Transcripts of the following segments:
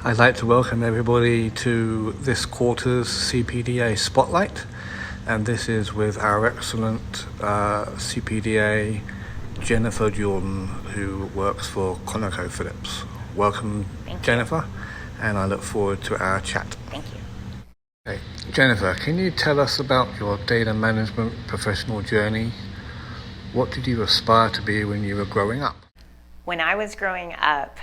I'd like to welcome everybody to this quarter's CPDA Spotlight, and this is with our excellent CPDA Jennifer Jordan, who works for ConocoPhillips. Welcome, Jennifer, and I look forward to our chat. Thank you. Okay. Jennifer, can you tell us about your data management professional journey? What did you aspire to be when you were growing up? When I was growing up,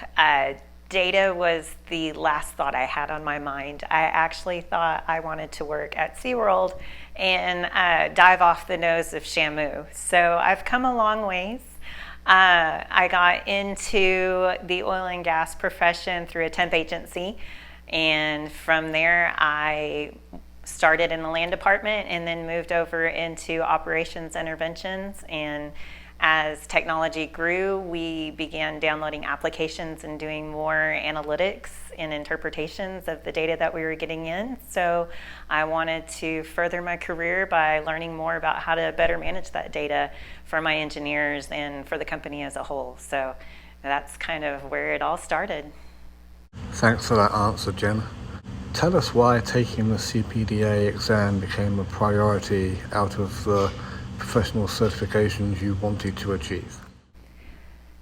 data was the last thought I had on my mind. I actually thought I wanted to work at SeaWorld and dive off the nose of Shamu. So I've come a long ways. I got into the oil and gas profession through a temp agency, and from there I started in the land department and then moved over into operations interventions. And as technology grew, we began downloading applications and doing more analytics and interpretations of the data that we were getting in. So I wanted to further my career by learning more about how to better manage that data for my engineers and for the company as a whole. So that's kind of where it all started. Thanks for that answer, Jen. Tell us why taking the CPDA exam became a priority out of the professional certifications you wanted to achieve.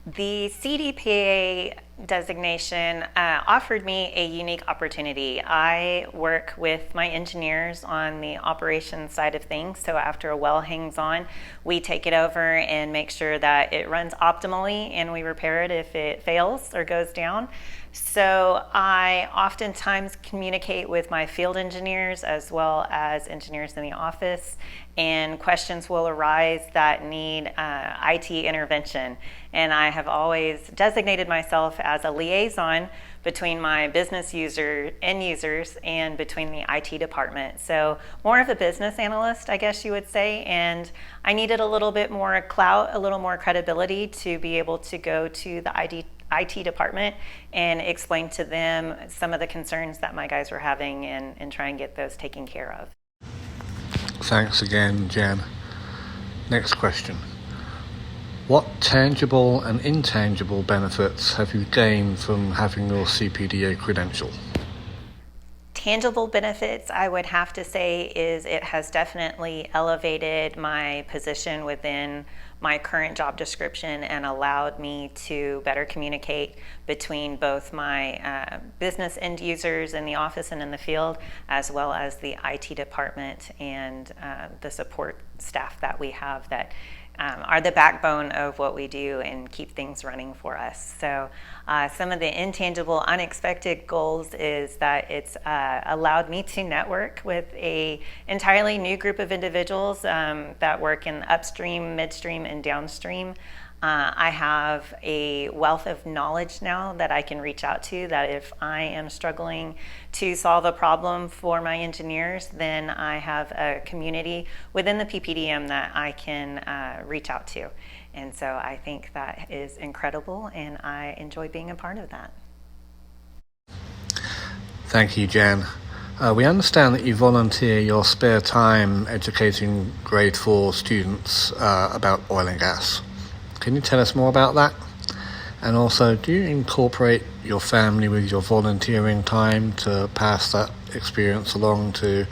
The CDPA designation offered me a unique opportunity. I work with my engineers on the operations side of things, so after a well hangs on, we take it over and make sure that it runs optimally, and we repair it if it fails or goes down. So I oftentimes communicate with my field engineers as well as engineers in the office, and questions will arise that need IT intervention. And I have always designated myself as a liaison between my business end users and between the IT department. So more of a business analyst, I guess you would say, and I needed a little bit more clout, a little more credibility to be able to go to the IT department and explain to them some of the concerns that my guys were having and try and get those taken care of. Thanks again, Jen. Next question. What tangible and intangible benefits have you gained from having your CPDA credential? Tangible benefits, I would have to say, is it has definitely elevated my position within my current job description and allowed me to better communicate between both my business end users in the office and in the field, as well as the IT department and the support staff that we have that are the backbone of what we do and keep things running for us. So some of the intangible, unexpected goals is that it's allowed me to network with a entirely new group of individuals that work in upstream, midstream, and downstream. I have a wealth of knowledge now that I can reach out to, that if I am struggling to solve a problem for my engineers, then I have a community within the PPDM that I can reach out to. And so I think that is incredible, and I enjoy being a part of that. Thank you, Jen. We understand that you volunteer your spare time educating grade 4 students about oil and gas. Can you tell us more about that? And also, do you incorporate your family with your volunteering time to pass that experience along to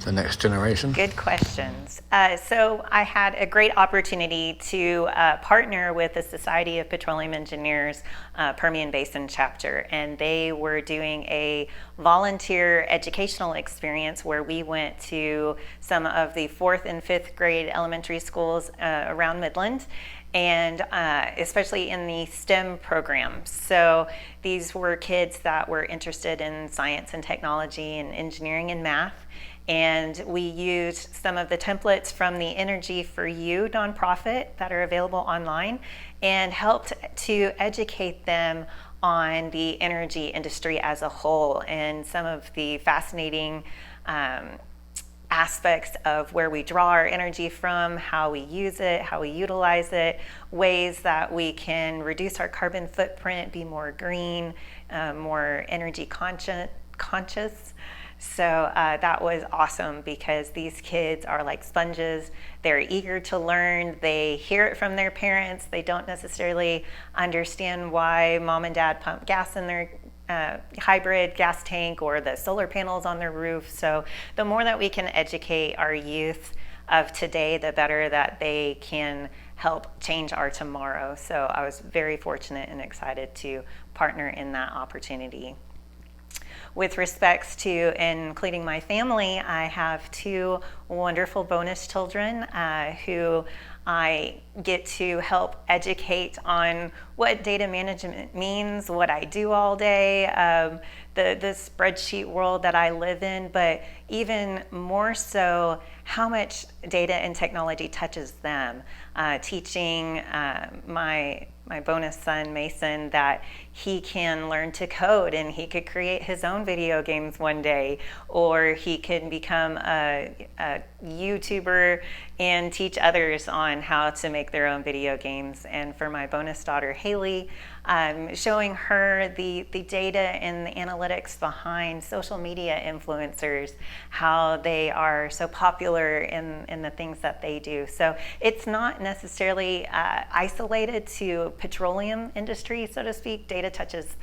the next generation? Good questions. So I had a great opportunity to partner with the Society of Petroleum Engineers Permian Basin chapter, and they were doing a volunteer educational experience where we went to some of the 4th and 5th grade elementary schools around Midland, and especially in the STEM programs. So these were kids that were interested in science and technology and engineering and math. And we used some of the templates from the Energy for You nonprofit that are available online and helped to educate them on the energy industry as a whole and some of the fascinating aspects of where we draw our energy from, how we use it, how we utilize it, ways that we can reduce our carbon footprint, be more green, more energy conscious. So that was awesome because these kids are like sponges. They're eager to learn. They hear it from their parents. They don't necessarily understand why mom and dad pump gas in their hybrid gas tank or the solar panels on their roof. So the more that we can educate our youth of today, the better that they can help change our tomorrow. So I was very fortunate and excited to partner in that opportunity. With respects to including my family, I have two wonderful bonus children who I get to help educate on what data management means, what I do all day, the spreadsheet world that I live in, but even more so, how much data and technology touches them. Teaching my bonus son, Mason, that he can learn to code and he could create his own video games one day, or he can become a YouTuber and teach others on how to make their own video games. And for my bonus daughter, Haley, showing her the data and the analytics behind social media influencers, how they are so popular in the things that they do. So it's not necessarily isolated to petroleum industry, so to speak. Data touches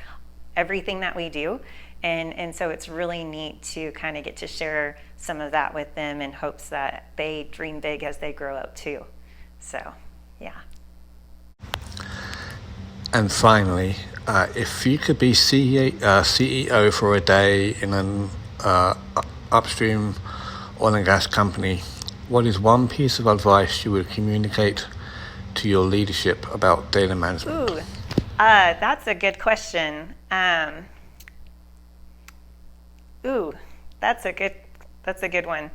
everything that we do. And so it's really neat to kind of get to share some of that with them in hopes that they dream big as they grow up too. So, yeah. And finally, if you could be CEO for a day in an upstream oil and gas company, what is one piece of advice you would communicate to your leadership about data management? Ooh, that's a good question. That's a good one.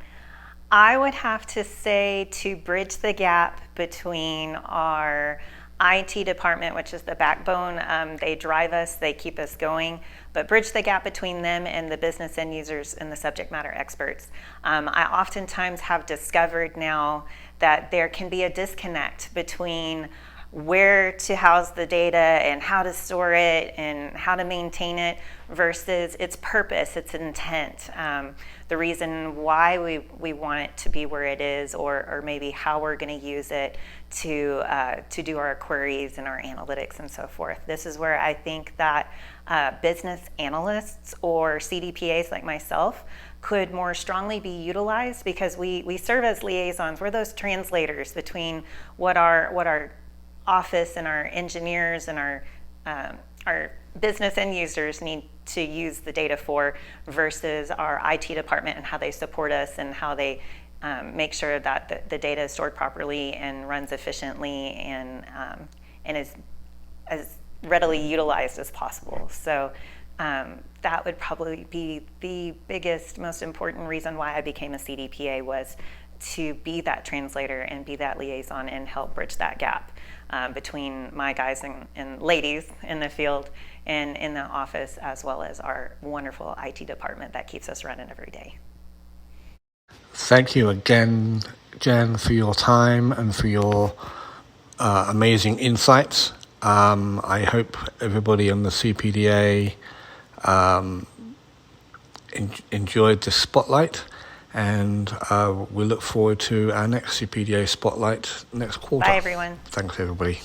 I would have to say to bridge the gap between our IT department, which is the backbone. They drive us, they keep us going, but bridge the gap between them and the business end users and the subject matter experts. I oftentimes have discovered now that there can be a disconnect between where to house the data and how to store it and how to maintain it versus its purpose, its intent, the reason why we want it to be where it is, or maybe how we're going to use it to do our queries and our analytics and so forth. This is where I think that business analysts or CDPAs like myself could more strongly be utilized, because we serve as liaisons. We're those translators between what our office and our engineers and our business end users need to use the data for versus our IT department and how they support us and how they make sure that the data is stored properly and runs efficiently and is as readily utilized as possible. So that would probably be the biggest, most important reason why I became a CDPA, was to be that translator and be that liaison and help bridge that gap between my guys and ladies in the field and in the office, as well as our wonderful IT department that keeps us running every day. Thank you again, Jen, for your time and for your amazing insights. I hope everybody on the CPDA enjoyed this spotlight, and we look forward to our next CPDA spotlight next quarter. Bye, everyone. Thanks, everybody.